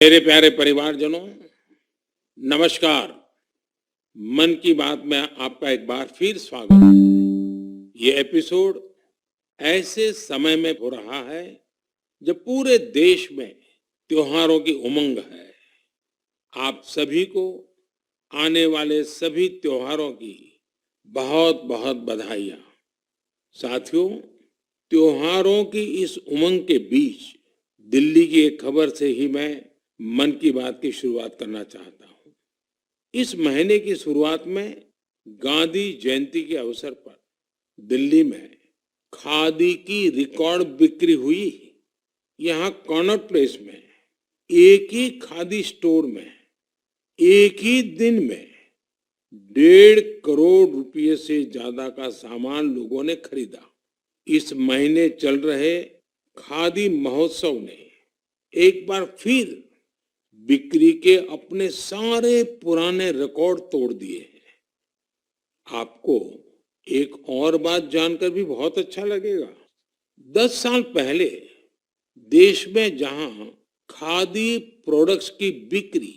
मेरे प्यारे परिवारजनों, नमस्कार। मन की बात में आपका एक बार फिर स्वागत है। ये एपिसोड ऐसे समय में हो रहा है जब पूरे देश में त्योहारों की उमंग है। आप सभी को आने वाले सभी त्योहारों की बहुत बहुत बधाइयाँ। साथियों, त्योहारों की इस उमंग के बीच दिल्ली की एक खबर से ही मैं मन की बात की शुरुआत करना चाहता हूँ। इस महीने की शुरुआत में गांधी जयंती के अवसर पर दिल्ली में खादी की रिकॉर्ड बिक्री हुई। यहाँ कॉनॉट प्लेस में एक ही खादी स्टोर में एक ही दिन में 1.5 करोड़ रुपये से ज्यादा का सामान लोगों ने खरीदा। इस महीने चल रहे खादी महोत्सव ने एक बार फिर बिक्री के अपने सारे पुराने रिकॉर्ड तोड़ दिए हैं। आपको एक और बात जानकर भी बहुत अच्छा लगेगा। 10 साल पहले देश में जहां खादी प्रोडक्ट्स की बिक्री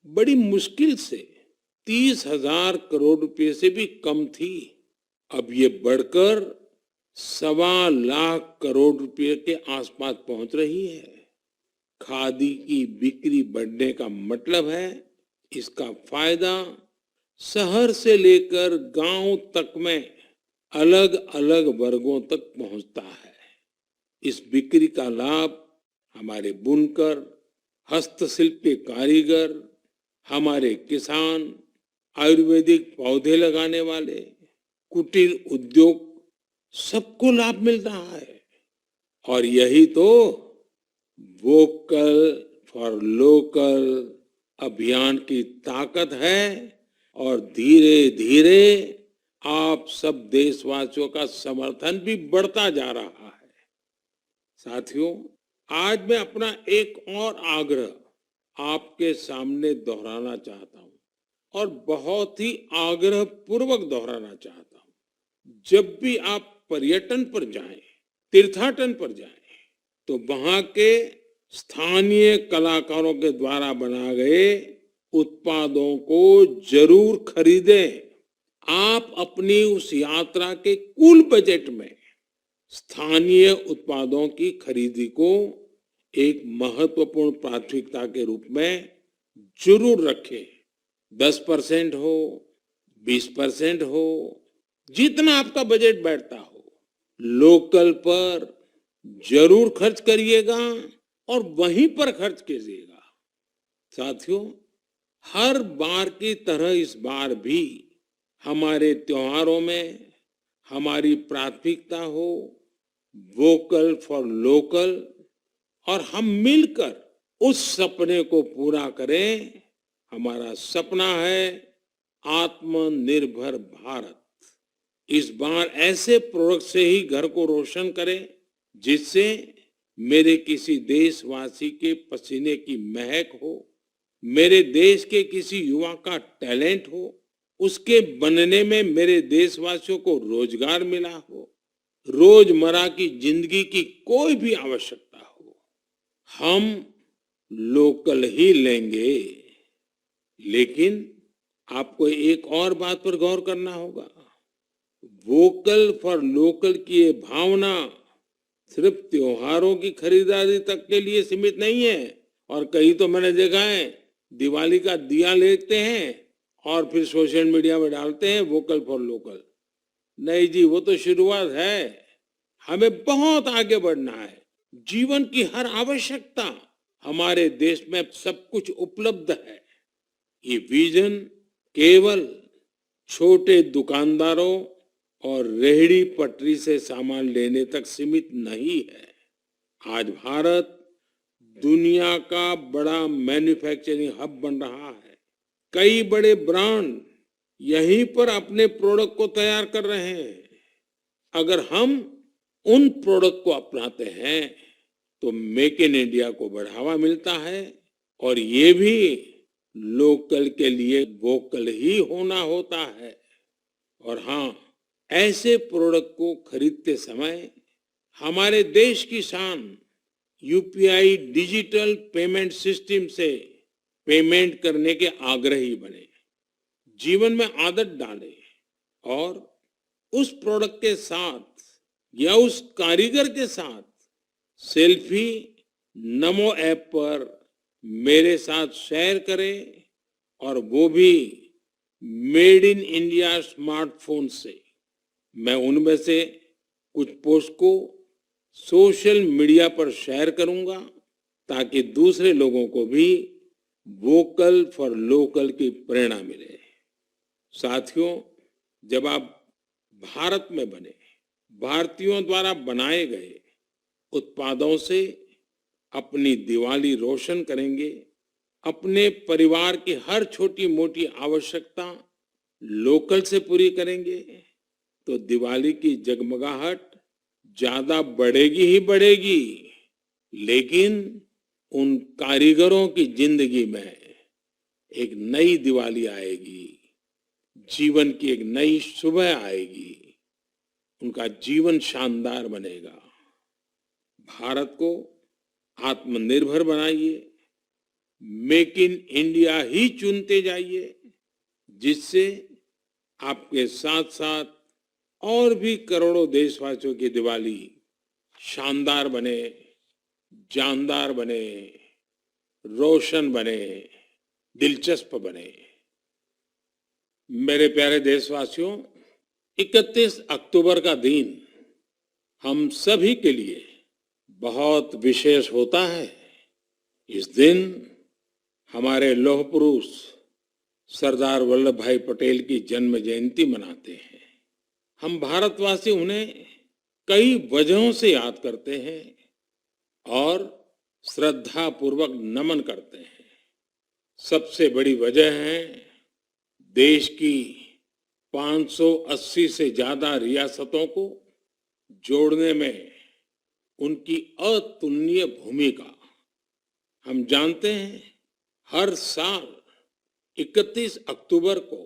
बड़ी मुश्किल से 30,000 करोड़ रुपए से भी कम थी, अब ये बढ़कर 1.25 करोड़ रुपए के आसपास पहुंच रही है। खादी की बिक्री बढ़ने का मतलब है इसका फायदा शहर से लेकर गांव तक में अलग अलग वर्गों तक पहुंचता है। इस बिक्री का लाभ हमारे बुनकर, हस्तशिल्प के कारीगर, हमारे किसान, आयुर्वेदिक पौधे लगाने वाले, कुटीर उद्योग, सबको लाभ मिल रहा है। और यही तो वोकल फॉर लोकल अभियान की ताकत है। और धीरे धीरे आप सब देशवासियों का समर्थन भी बढ़ता जा रहा है। साथियों, आज मैं अपना एक और आग्रह आपके सामने दोहराना चाहता हूं और बहुत ही आग्रह पूर्वक दोहराना चाहता हूं। जब भी आप पर्यटन पर जाएं, तीर्थाटन पर जाएं, तो वहां के स्थानीय कलाकारों के द्वारा बनाए गए उत्पादों को जरूर खरीदें। आप अपनी उस यात्रा के कुल बजट में स्थानीय उत्पादों की खरीदी को एक महत्वपूर्ण प्राथमिकता के रूप में जरूर रखें। 10% हो, 20% हो, जितना आपका बजट बैठता हो, लोकल पर जरूर खर्च करिएगा और वहीं पर खर्च कीजिएगा। साथियों, हर बार की तरह इस बार भी हमारे त्योहारों में हमारी प्राथमिकता हो वोकल फॉर लोकल और हम मिलकर उस सपने को पूरा करें। हमारा सपना है आत्मनिर्भर भारत। इस बार ऐसे प्रोडक्ट से ही घर को रोशन करें जिससे मेरे किसी देशवासी के पसीने की महक हो, मेरे देश के किसी युवा का टैलेंट हो, उसके बनने में मेरे देशवासियों को रोजगार मिला हो, रोजमर्रा की जिंदगी की कोई भी आवश्यकता हो, हम लोकल ही लेंगे। लेकिन आपको एक और बात पर गौर करना होगा। वोकल फॉर लोकल की ये भावना सिर्फ त्योहारों की खरीदारी तक के लिए सीमित नहीं है। और कई तो मैंने देखा है दिवाली का दिया लेते हैं और फिर सोशल मीडिया में डालते हैं वोकल फॉर लोकल। नहीं जी, वो तो शुरुआत है। हमें बहुत आगे बढ़ना है। जीवन की हर आवश्यकता हमारे देश में सब कुछ उपलब्ध है। ये विजन केवल छोटे दुकानदारों और रेहड़ी पटरी से सामान लेने तक सीमित नहीं है। आज भारत दुनिया का बड़ा मैन्युफैक्चरिंग हब बन रहा है। कई बड़े ब्रांड यहीं पर अपने प्रोडक्ट को तैयार कर रहे हैं। अगर हम उन प्रोडक्ट को अपनाते हैं तो मेक इन इंडिया को बढ़ावा मिलता है और ये भी लोकल के लिए वोकल ही होना होता है। और हाँ, ऐसे प्रोडक्ट को खरीदते समय हमारे देश की शान यूपीआई डिजिटल पेमेंट सिस्टम से पेमेंट करने के आग्रही बने, जीवन में आदत डालें और उस प्रोडक्ट के साथ या उस कारीगर के साथ सेल्फी नमो ऐप पर मेरे साथ शेयर करें और वो भी मेड इन इंडिया स्मार्टफोन से। मैं उनमें से कुछ पोस्ट को सोशल मीडिया पर शेयर करूंगा ताकि दूसरे लोगों को भी वोकल फॉर लोकल की प्रेरणा मिले। साथियों, जब आप भारत में बने भारतीयों द्वारा बनाए गए उत्पादों से अपनी दिवाली रोशन करेंगे, अपने परिवार की हर छोटी मोटी आवश्यकता लोकल से पूरी करेंगे, तो दिवाली की जगमगाहट ज्यादा बढ़ेगी ही बढ़ेगी, लेकिन उन कारीगरों की जिंदगी में एक नई दिवाली आएगी, जीवन की एक नई सुबह आएगी, उनका जीवन शानदार बनेगा। भारत को आत्मनिर्भर बनाइए, मेक इन इंडिया ही चुनते जाइए, जिससे आपके साथ साथ और भी करोड़ों देशवासियों की दिवाली शानदार बने, जानदार बने, रोशन बने, दिलचस्प बने। मेरे प्यारे देशवासियों, 31 अक्टूबर का दिन हम सभी के लिए बहुत विशेष होता है। इस दिन हमारे लौह पुरुष सरदार वल्लभ भाई पटेल की जन्म जयंती मनाते हैं। हम भारतवासी उन्हें कई वजहों से याद करते हैं और श्रद्धा पूर्वक नमन करते हैं। सबसे बड़ी वजह है देश की 580 से ज्यादा रियासतों को जोड़ने में उनकी अतुलनीय भूमिका। हम जानते हैं हर साल 31 अक्टूबर को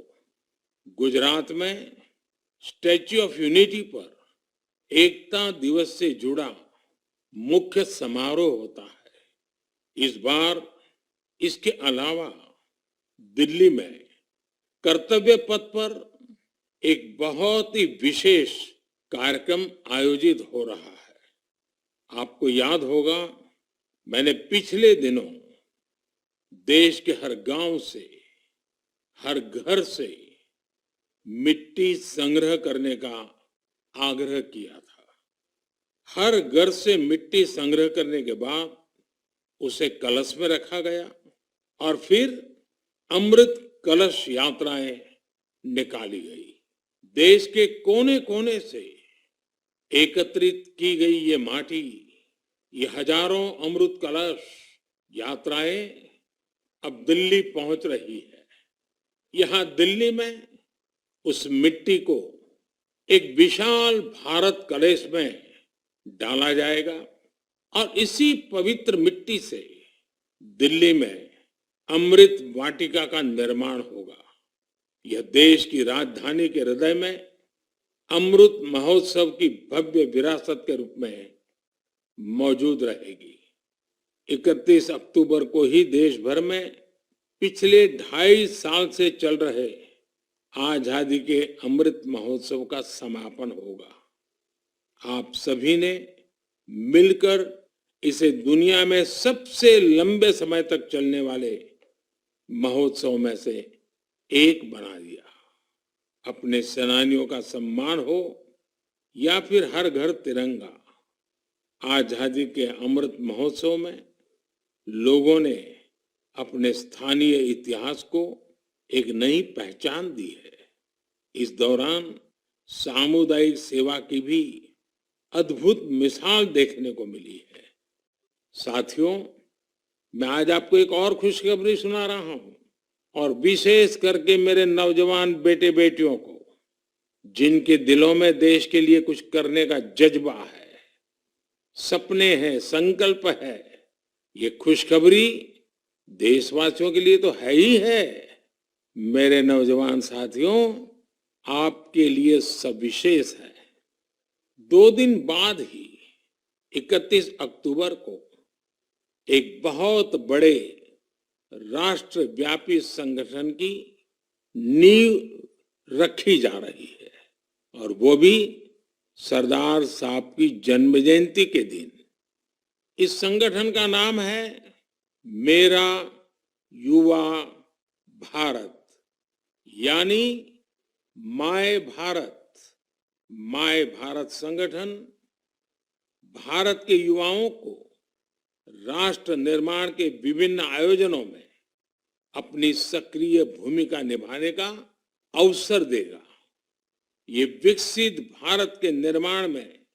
गुजरात में स्टैच्यू ऑफ यूनिटी पर एकता दिवस से जुड़ा मुख्य समारोह होता है। इस बार इसके अलावा दिल्ली में कर्तव्य पथ पर एक बहुत ही विशेष कार्यक्रम आयोजित हो रहा है। आपको याद होगा, मैंने पिछले दिनों देश के हर गांव से, हर घर से मिट्टी संग्रह करने का आग्रह किया था। हर घर से मिट्टी संग्रह करने के बाद उसे कलश में रखा गया और फिर अमृत कलश यात्राएं निकाली गई। देश के कोने कोने से एकत्रित की गई ये माटी, ये हजारों अमृत कलश यात्राएं अब दिल्ली पहुंच रही है। यहां दिल्ली में उस मिट्टी को एक विशाल भारत कलश में डाला जाएगा और इसी पवित्र मिट्टी से दिल्ली में अमृत वाटिका का निर्माण होगा। यह देश की राजधानी के हृदय में अमृत महोत्सव की भव्य विरासत के रूप में मौजूद रहेगी। 31 अक्टूबर को ही देश भर में पिछले 2.5 साल से चल रहे आजादी के अमृत महोत्सव का समापन होगा। आप सभी ने मिलकर इसे दुनिया में सबसे लंबे समय तक चलने वाले महोत्सव में से एक बना दिया। अपने सेनानियों का सम्मान हो या फिर हर घर तिरंगा, आजादी के अमृत महोत्सव में लोगों ने अपने स्थानीय इतिहास को एक नई पहचान दी है। इस दौरान सामुदायिक सेवा की भी अद्भुत मिसाल देखने को मिली है। साथियों, मैं आज आपको एक और खुशखबरी सुना रहा हूं और विशेष करके मेरे नौजवान बेटे बेटियों को, जिनके दिलों में देश के लिए कुछ करने का जज्बा है, सपने हैं, संकल्प है। ये खुशखबरी देशवासियों के लिए तो है ही है। मेरे नौजवान साथियों, आपके लिए सविशेष है। 2 दिन बाद ही 31 अक्टूबर को एक बहुत बड़े राष्ट्रव्यापी संगठन की नींव रखी जा रही है और वो भी सरदार साहब की जन्म जयंती के दिन। इस संगठन का नाम है मेरा युवा भारत, यानी माय भारत। माय भारत संगठन भारत के युवाओं को राष्ट्र निर्माण के विभिन्न आयोजनों में अपनी सक्रिय भूमिका निभाने का अवसर देगा। ये विकसित भारत के निर्माण में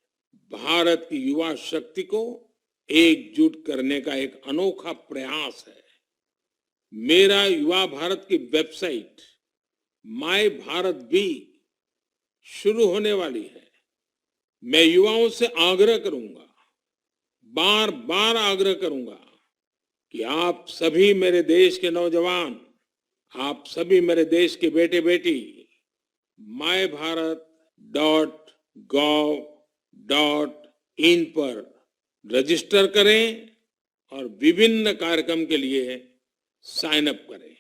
भारत की युवा शक्ति को एकजुट करने का एक अनोखा प्रयास है। मेरा युवा भारत की वेबसाइट माय भारत भी शुरू होने वाली है। मैं युवाओं से आग्रह करूंगा, बार बार आग्रह करूंगा कि आप सभी मेरे देश के नौजवान, आप सभी मेरे देश के बेटे बेटी mybharat.gov.in पर रजिस्टर करें और विभिन्न कार्यक्रम के लिए साइन अप करें।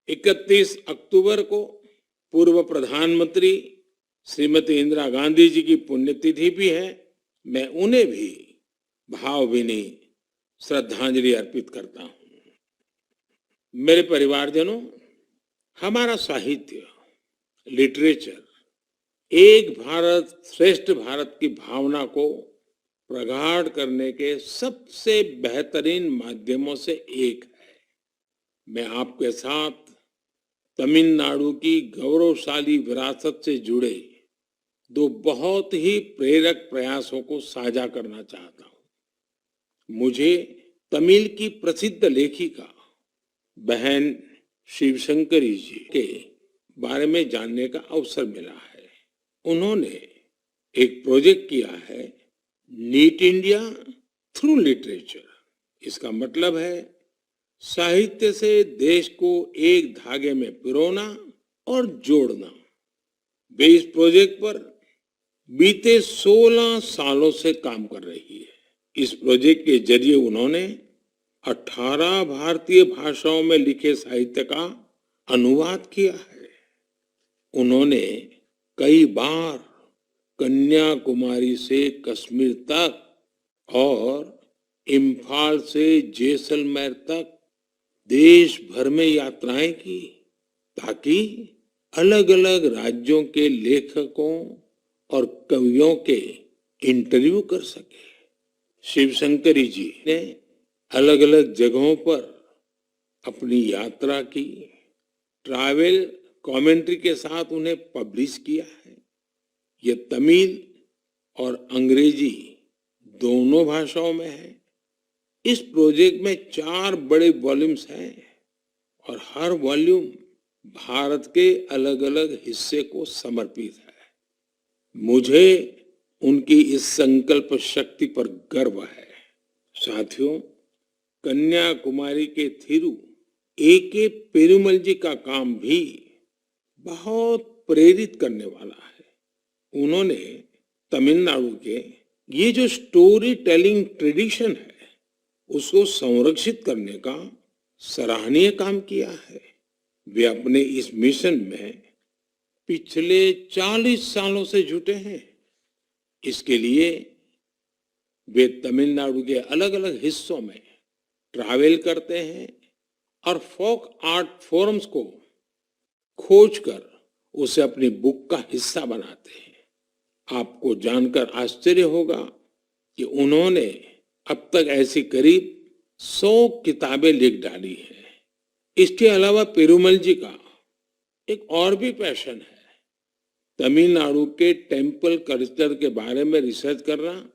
31 अक्टूबर को पूर्व प्रधानमंत्री श्रीमती इंदिरा गांधी जी की पुण्यतिथि भी है। मैं उन्हें भी भावभीनी श्रद्धांजलि अर्पित करता हूं। मेरे परिवारजनों, हमारा साहित्य, लिटरेचर एक भारत श्रेष्ठ भारत की भावना को प्रगाढ़ करने के सबसे बेहतरीन माध्यमों से एक है। मैं आपके साथ तमिलनाडु की गौरवशाली विरासत से जुड़े दो बहुत ही प्रेरक प्रयासों को साझा करना चाहता हूं। मुझे तमिल की प्रसिद्ध लेखिका बहन शिवशंकरी जी के बारे में जानने का अवसर मिला है। उन्होंने एक प्रोजेक्ट किया है, नीट इंडिया थ्रू लिटरेचर। इसका मतलब है साहित्य से देश को एक धागे में पिरोना और जोड़ना। वे इस प्रोजेक्ट पर बीते 16 सालों से काम कर रही है। इस प्रोजेक्ट के जरिए उन्होंने 18 भारतीय भाषाओं में लिखे साहित्य का अनुवाद किया है। उन्होंने कई बार कन्याकुमारी से कश्मीर तक और इम्फाल से जैसलमेर तक देश भर में यात्राएं की ताकि अलग अलग राज्यों के लेखकों और कवियों के इंटरव्यू कर सके। शिवशंकरी जी ने अलग अलग जगहों पर अपनी यात्रा की, ट्रैवल कमेंट्री के साथ उन्हें पब्लिश किया है। ये तमिल और अंग्रेजी दोनों भाषाओं में है। इस प्रोजेक्ट में 4 बड़े वॉल्यूम्स हैं और हर वॉल्यूम भारत के अलग अलग हिस्से को समर्पित है। मुझे उनकी इस संकल्प शक्ति पर गर्व है। साथियों, कन्याकुमारी के थिरु A.K. पेरुमल जी का काम भी बहुत प्रेरित करने वाला है। उन्होंने तमिलनाडु के ये जो स्टोरी टेलिंग ट्रेडिशन है उसको संरक्षित करने का सराहनीय काम किया है। वे अपने इस मिशन में पिछले 40 सालों से जुटे हैं। इसके लिए वे तमिलनाडु के अलग अलग हिस्सों में ट्रैवल करते हैं और फोक आर्ट फोरम्स को खोजकर उसे अपनी बुक का हिस्सा बनाते हैं। आपको जानकर आश्चर्य होगा कि उन्होंने अब तक ऐसी करीब 100 किताबें लिख डाली हैं। इसके अलावा पेरुमल जी का एक और भी पैशन है। तमिलनाडु के टेम्पल कल्चर के बारे में रिसर्च करना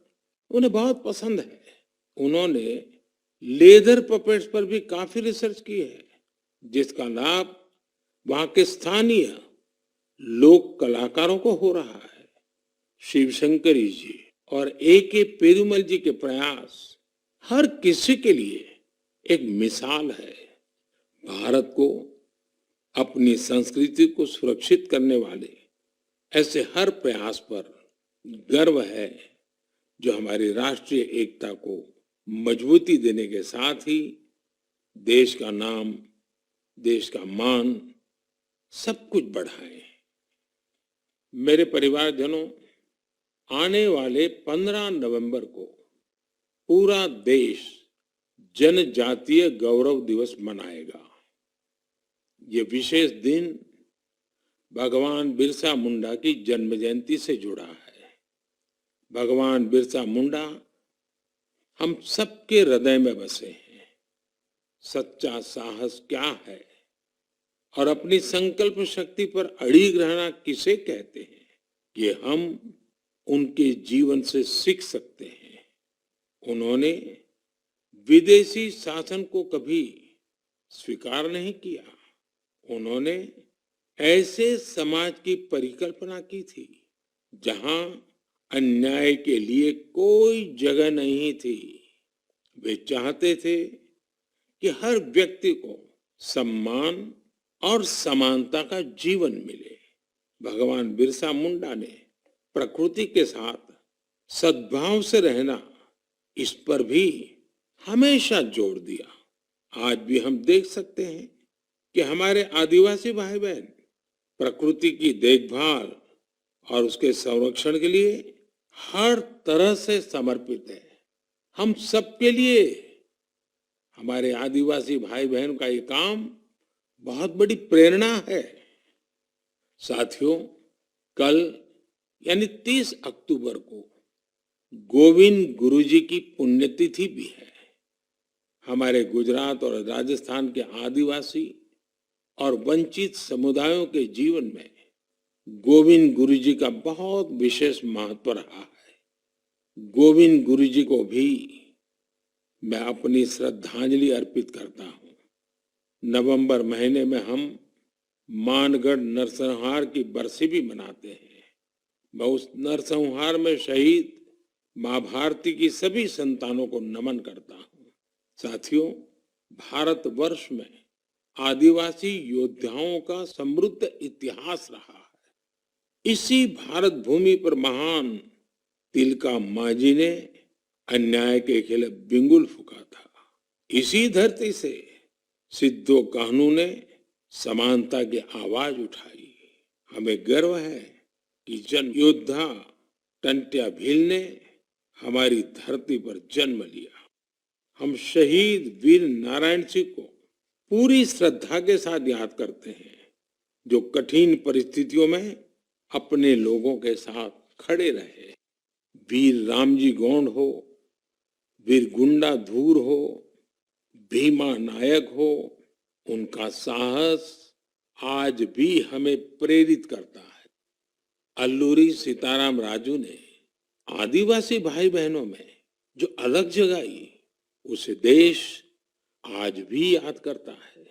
उन्हें बहुत पसंद है। उन्होंने लेदर पपेट्स पर भी काफी रिसर्च की है, जिसका लाभ वहां के स्थानीय लोक कलाकारों को हो रहा है। शिवशंकरी जी और A.K. पेरुमल जी के प्रयास हर किसी के लिए एक मिसाल है। भारत को अपनी संस्कृति को सुरक्षित करने वाले ऐसे हर प्रयास पर गर्व है जो हमारी राष्ट्रीय एकता को मजबूती देने के साथ ही देश का नाम, देश का मान, सब कुछ बढ़ाएं। मेरे परिवारजनों, आने वाले 15 नवंबर को पूरा देश जनजातीय गौरव दिवस मनाएगा। ये विशेष दिन भगवान बिरसा मुंडा की जन्म जयंती से जुड़ा है। भगवान बिरसा मुंडा हम सबके हृदय में बसे हैं। सच्चा साहस क्या है और अपनी संकल्प शक्ति पर अड़िग रहना किसे कहते हैं, ये हम उनके जीवन से सीख सकते हैं। उन्होंने विदेशी शासन को कभी स्वीकार नहीं किया। उन्होंने ऐसे समाज की परिकल्पना की थी जहां अन्याय के लिए कोई जगह नहीं थी। वे चाहते थे कि हर व्यक्ति को सम्मान और समानता का जीवन मिले। भगवान बिरसा मुंडा ने प्रकृति के साथ सद्भाव से रहना, इस पर भी हमेशा जोर दिया। आज भी हम देख सकते हैं कि हमारे आदिवासी भाई बहन प्रकृति की देखभाल और उसके संरक्षण के लिए हर तरह से समर्पित है। हम सबके लिए हमारे आदिवासी भाई बहन का ये काम बहुत बड़ी प्रेरणा है। साथियों, कल यानी 30 अक्टूबर को गोविंद गुरुजी की पुण्यतिथि भी है। हमारे गुजरात और राजस्थान के आदिवासी और वंचित समुदायों के जीवन में गोविंद गुरुजी का बहुत विशेष महत्व रहा है। गोविंद गुरुजी को भी मैं अपनी श्रद्धांजलि अर्पित करता हूँ। नवंबर महीने में हम मानगढ़ नरसंहार की बरसी भी मनाते हैं। मैं उस नरसंहार में शहीद मां भारती की सभी संतानों को नमन करता हूँ। साथियों, भारतवर्ष में आदिवासी योद्धाओं का समृद्ध इतिहास रहा है। इसी भारत भूमि पर महान तिलका मांझी ने अन्याय के खिलाफ बिंगुल फूंका था। इसी धरती से सिद्धो कान्हू ने समानता की आवाज उठाई। हमें गर्व है कि जन योद्धा टंट्या भील ने हमारी धरती पर जन्म लिया। हम शहीद वीर नारायण सिंह को पूरी श्रद्धा के साथ याद करते हैं, जो कठिन परिस्थितियों में अपने लोगों के साथ खड़े रहे। वीर रामजी गौंड हो, वीर गुंडा धूर हो, भीमा नायक हो, उनका साहस आज भी हमें प्रेरित करता है। अल्लूरी सीताराम राजू ने आदिवासी भाई बहनों में जो अलग जगाई, उसे देश आज भी याद करता है।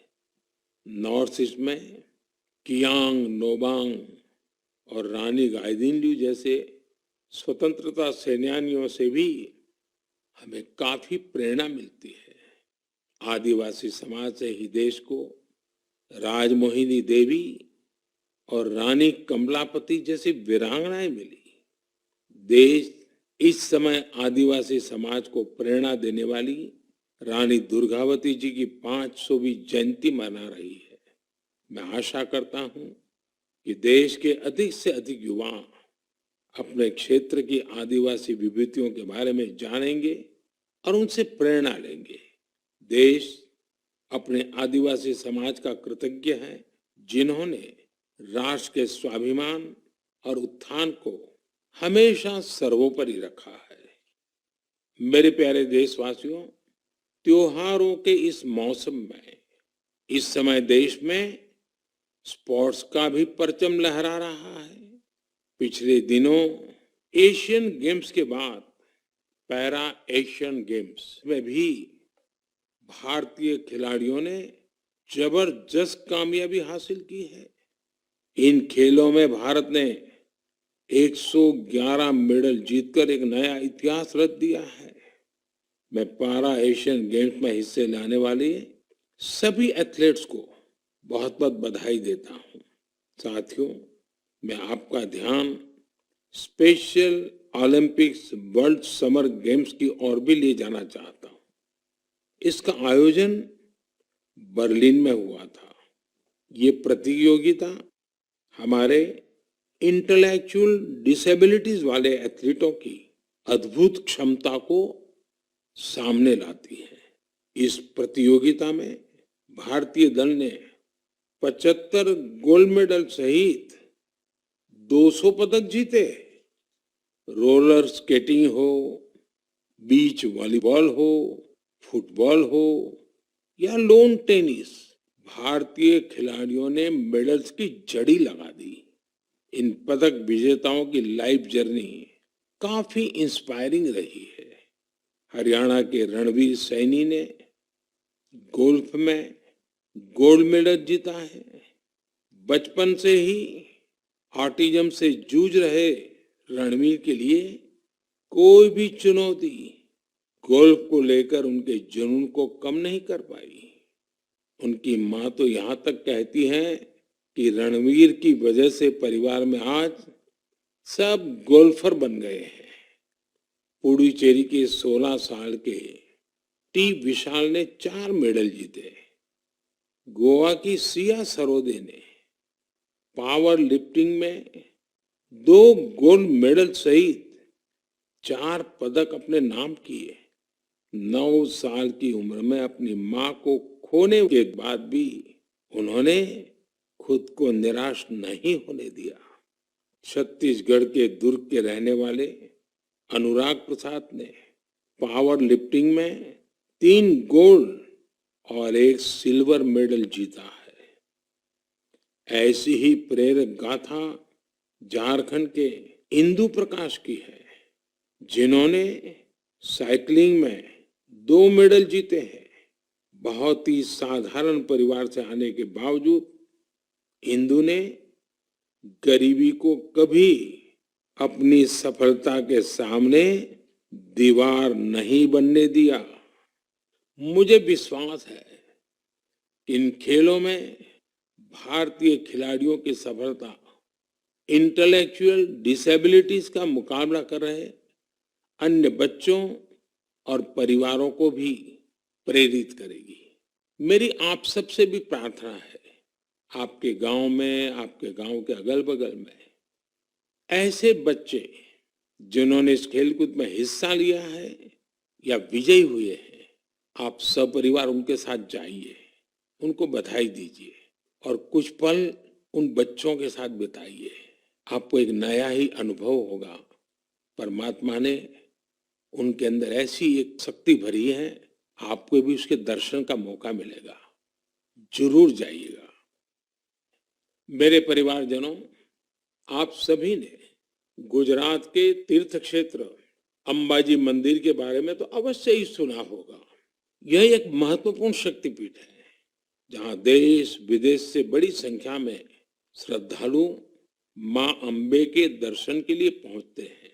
नॉर्थ ईस्ट में कियांग नोबांग और रानी गाइदिन्ल्यू जैसे स्वतंत्रता सेनानियों से भी हमें काफी प्रेरणा मिलती है। आदिवासी समाज से ही देश को राजमोहिनी देवी और रानी कमलापति जैसी वीरांगनाएं मिली। देश इस समय आदिवासी समाज को प्रेरणा देने वाली रानी दुर्गावती जी की 500वीं जयंती मना रही है। मैं आशा करता हूं कि देश के अधिक से अधिक युवा अपने क्षेत्र की आदिवासी विभूतियों के बारे में जानेंगे और उनसे प्रेरणा लेंगे। देश अपने आदिवासी समाज का कृतज्ञ है, जिन्होंने राष्ट्र के स्वाभिमान और उत्थान को हमेशा सर्वोपरि रखा है। मेरे प्यारे देशवासियों, त्योहारों के इस मौसम में इस समय देश में स्पोर्ट्स का भी परचम लहरा रहा है। पिछले दिनों एशियन गेम्स के बाद पैरा एशियन गेम्स में भी भारतीय खिलाड़ियों ने जबरदस्त कामयाबी हासिल की है। इन खेलों में भारत ने 111 मेडल जीतकर एक नया इतिहास रच दिया है। मैं पैरा एशियन गेम्स में हिस्से लेने वाले सभी एथलीट्स को बहुत बहुत बधाई देता हूं। साथियों, मैं आपका ध्यान special Olympics world summer games की ओर भी ले जाना चाहता हूं। इसका आयोजन बर्लिन में हुआ था। ये प्रतियोगिता हमारे इंटेलेक्चुअल डिसेबिलिटीज वाले एथलीटों की अद्भुत क्षमता को सामने लाती है। इस प्रतियोगिता में भारतीय दल ने 75 गोल्ड मेडल सहित 200 पदक जीते। रोलर स्केटिंग हो, बीच वॉलीबॉल हो, फुटबॉल हो या लोन टेनिस, भारतीय खिलाड़ियों ने मेडल्स की झड़ी लगा दी। इन पदक विजेताओं की लाइफ जर्नी काफी इंस्पायरिंग रही है। हरियाणा के रणवीर सैनी ने गोल्फ में गोल्ड मेडल जीता है। बचपन से ही ऑटिज्म से जूझ रहे रणवीर के लिए कोई भी चुनौती गोल्फ को लेकर उनके जुनून को कम नहीं कर पाई। उनकी मां तो यहां तक कहती हैं कि रणवीर की वजह से परिवार में आज सब गोल्फर बन गए हैं। पुडुचेरी के 16 साल के टी विशाल ने 4 मेडल जीते। गोवा की सिया सरोदे ने पावर लिफ्टिंग में 2 गोल्ड मेडल सहित 4 पदक अपने नाम किए। 9 साल की उम्र में अपनी मां को खोने के बाद भी उन्होंने खुद को निराश नहीं होने दिया। छत्तीसगढ़ के दुर्ग के रहने वाले अनुराग प्रसाद ने पावर लिफ्टिंग में 3 गोल्ड और 1 सिल्वर मेडल जीता है। ऐसी ही प्रेरक गाथा झारखंड के इंदु प्रकाश की है, जिन्होंने साइकिलिंग में 2 मेडल जीते हैं। बहुत ही साधारण परिवार से आने के बावजूद इंदु ने गरीबी को कभी अपनी सफलता के सामने दीवार नहीं बनने दिया। मुझे विश्वास है इन खेलों में भारतीय खिलाड़ियों की सफलता इंटेलेक्चुअल डिसेबिलिटीज का मुकाबला कर रहे अन्य बच्चों और परिवारों को भी प्रेरित करेगी। मेरी आप सबसे भी प्रार्थना है, आपके गांव में, आपके गांव के अगल बगल में ऐसे बच्चे जिन्होंने इस खेलकूद में हिस्सा लिया है या विजयी हुए हैं, आप सपरिवार उनके साथ जाइए, उनको बधाई दीजिए और कुछ पल उन बच्चों के साथ बिताइए। आपको एक नया ही अनुभव होगा। परमात्मा ने उनके अंदर ऐसी एक शक्ति भरी है, आपको भी उसके दर्शन का मौका मिलेगा। जरूर जाइएगा। मेरे परिवारजनों, आप सभी ने गुजरात के तीर्थ क्षेत्र अंबाजी मंदिर के बारे में तो अवश्य ही सुना होगा। यह एक महत्वपूर्ण शक्तिपीठ है, जहां देश विदेश से बड़ी संख्या में श्रद्धालु मां अंबे के दर्शन के लिए पहुंचते हैं।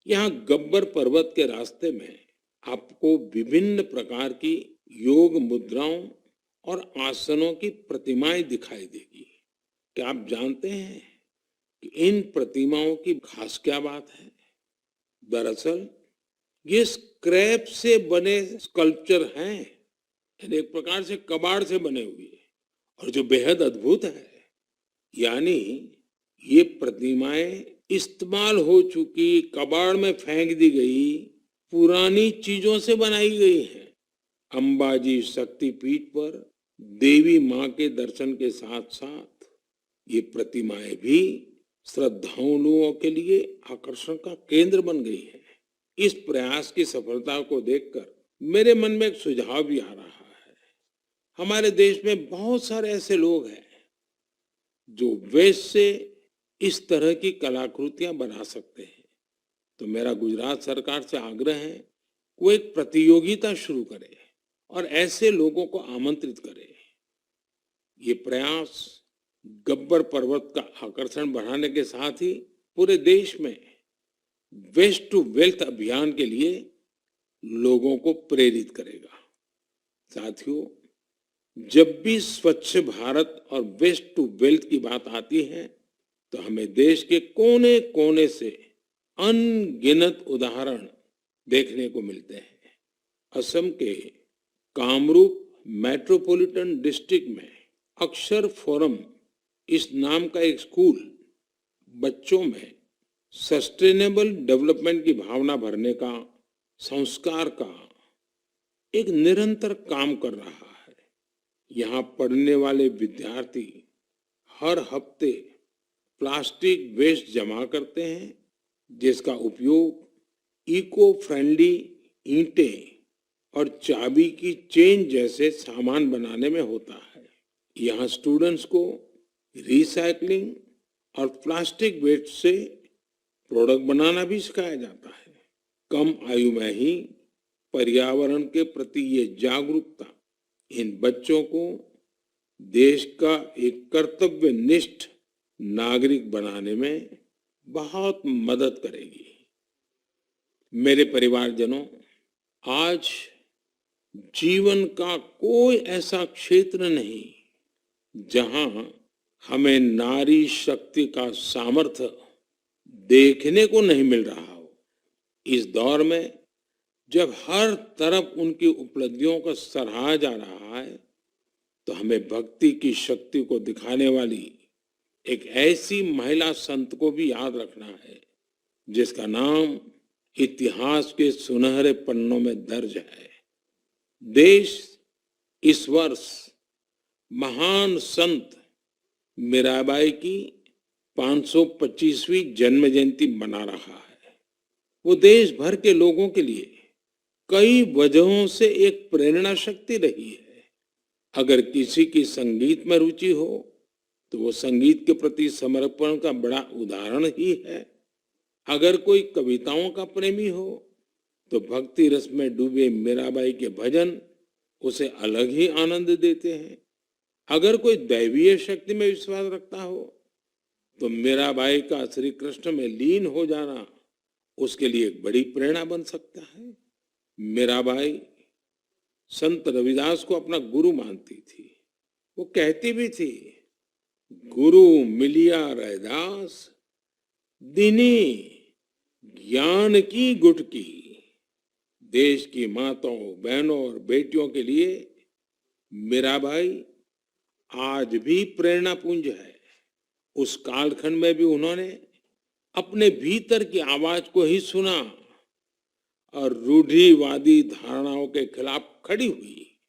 यहाँ गब्बर पर्वत के रास्ते में आपको विभिन्न प्रकार की योग मुद्राओं और आसनों की प्रतिमाएं दिखाई देगी। क्या आप जानते हैं कि इन प्रतिमाओं की खास क्या बात है? दरअसल ये स्क्रैप से बने स्कल्पचर हैं, यानी एक प्रकार से कबाड़ से बने हुए, और जो बेहद अद्भुत है, यानी ये प्रतिमाएं इस्तेमाल हो चुकी कबाड़ में फेंक दी गई पुरानी चीजों से बनाई गई हैं। अंबाजी शक्तिपीठ पर देवी मां के दर्शन के साथ साथ ये प्रतिमाएं भी श्रद्धालुओं के लिए आकर्षण का केंद्र बन गई है। इस प्रयास की सफलता को देखकर मेरे मन में एक सुझाव भी आ रहा है। हमारे देश में बहुत सारे ऐसे लोग हैं जो वेस्ट से इस तरह की कलाकृतियां बना सकते हैं। तो मेरा गुजरात सरकार से आग्रह है, वो एक प्रतियोगिता शुरू करे और ऐसे लोगों को आमंत्रित करे। ये प्रयास गब्बर पर्वत का आकर्षण बढ़ाने के साथ ही पूरे देश में वेस्ट टू वेल्थ अभियान के लिए लोगों को प्रेरित करेगा। साथियों, जब भी स्वच्छ भारत और वेस्ट टू वेल्थ की बात आती है, तो हमें देश के कोने कोने से अनगिनत उदाहरण देखने को मिलते हैं। असम के कामरूप मेट्रोपॉलिटन डिस्ट्रिक्ट में अक्षर फोरम इस नाम का एक स्कूल बच्चों में सस्टेनेबल डेवलपमेंट की भावना भरने का, संस्कार का एक निरंतर काम कर रहा है। यहाँ पढ़ने वाले विद्यार्थी हर हफ्ते प्लास्टिक वेस्ट जमा करते हैं, जिसका उपयोग इको फ्रेंडली ईंटें और चाबी की चेन जैसे सामान बनाने में होता है। यहाँ स्टूडेंट्स को रिसाइकलिंग और प्लास्टिक वेस्ट से प्रोडक्ट बनाना भी सिखाया जाता है। कम आयु में ही पर्यावरण के प्रति ये जागरूकता इन बच्चों को देश का एक कर्तव्यनिष्ठ नागरिक बनाने में बहुत मदद करेगी। मेरे परिवारजनों, आज जीवन का कोई ऐसा क्षेत्र नहीं जहां हमें नारी शक्ति का सामर्थ्य देखने को नहीं मिल रहा हो। इस दौर में जब हर तरफ उनकी उपलब्धियों को सराहा जा रहा है, तो हमें भक्ति की शक्ति को दिखाने वाली एक ऐसी महिला संत को भी याद रखना है, जिसका नाम इतिहास के सुनहरे पन्नों में दर्ज है। देश इस वर्ष महान संत मीराबाई की 525वीं जन्म जयंती मना रहा है। वो देश भर के लोगों के लिए कई वजहों से एक प्रेरणा शक्ति रही है। अगर किसी की संगीत में रुचि हो तो वो संगीत के प्रति समर्पण का बड़ा उदाहरण ही है। अगर कोई कविताओं का प्रेमी हो तो भक्ति रस में डूबे मीराबाई के भजन उसे अलग ही आनंद देते हैं। अगर कोई दैवीय शक्ति में विश्वास रखता हो तो मीराबाई का श्री कृष्ण में लीन हो जाना उसके लिए एक बड़ी प्रेरणा बन सकता है। मीराबाई संत रविदास को अपना गुरु मानती थी। वो कहती भी थी, गुरु मिलिया रैदास दीनी ज्ञान की गुटकी। देश की माताओं, बहनों और बेटियों के लिए मीराबाई आज भी प्रेरणा पुंज है। उस कालखंड में भी उन्होंने अपने भीतर की आवाज को ही सुना और रूढ़िवादी धारणाओं के खिलाफ खड़ी हुई।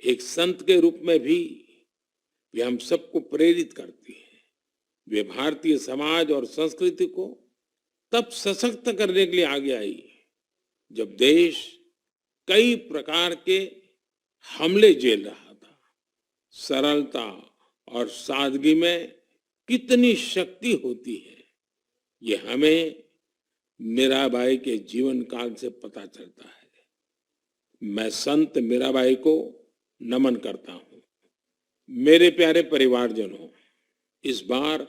एक संत के रूप में भी वे हम सबको प्रेरित करती है। वे भारतीय समाज और संस्कृति को तब सशक्त करने के लिए आगे आई जब देश कई प्रकार के हमले झेल रहा था। सरलता और सादगी में कितनी शक्ति होती है, ये हमें मीराबाई के जीवन काल से पता चलता है। मैं संत मीराबाई को नमन करता हूँ। मेरे प्यारे परिवारजनों, इस बार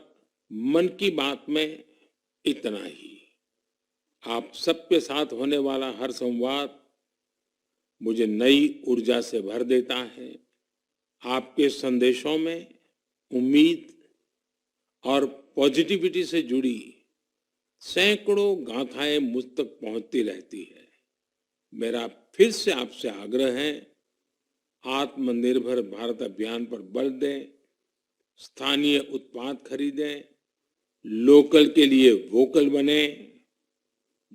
मन की बात में इतना ही। आप सबके साथ होने वाला हर संवाद मुझे नई ऊर्जा से भर देता है। आपके संदेशों में उम्मीद और पॉजिटिविटी से जुड़ी सैकड़ों गाथाएं मुझ तक पहुंचती रहती है। मेरा फिर से आपसे आग्रह है, आत्मनिर्भर भारत अभियान पर बल दें, स्थानीय उत्पाद खरीदें, लोकल के लिए वोकल बने।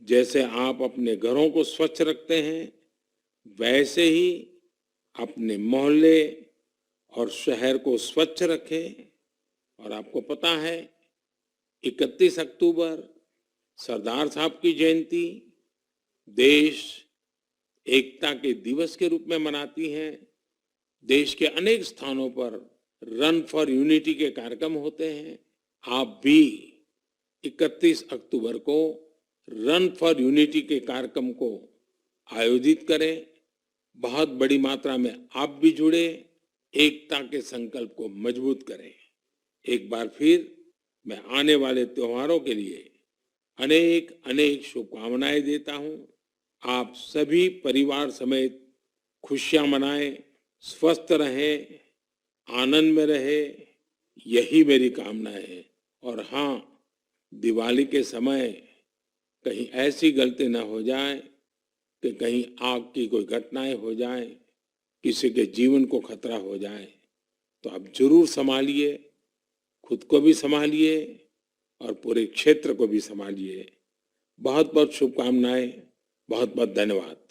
जैसे आप अपने घरों को स्वच्छ रखते हैं, वैसे ही अपने मोहल्ले और शहर को स्वच्छ रखें। और आपको पता है, 31 अक्टूबर सरदार साहब की जयंती देश एकता के दिवस के रूप में मनाती है। देश के अनेक स्थानों पर रन फॉर यूनिटी के कार्यक्रम होते हैं। आप भी 31 अक्टूबर को रन फॉर यूनिटी के कार्यक्रम को आयोजित करें। बहुत बड़ी मात्रा में आप भी जुड़े, एकता के संकल्प को मजबूत करें। एक बार फिर मैं आने वाले त्योहारों के लिए अनेक अनेक शुभकामनाएं देता हूं। आप सभी परिवार समेत खुशियां मनाएं, स्वस्थ रहें, आनंद में रहे, यही मेरी कामना है। और हाँ, दिवाली के समय कहीं ऐसी गलती ना हो जाए कि कहीं आग की कोई घटनाएं हो जाए, किसी के जीवन को खतरा हो जाए। तो आप जरूर संभालिए, खुद को भी संभालिए और पूरे क्षेत्र को भी संभालिए। बहुत बहुत शुभकामनाएं, बहुत बहुत धन्यवाद।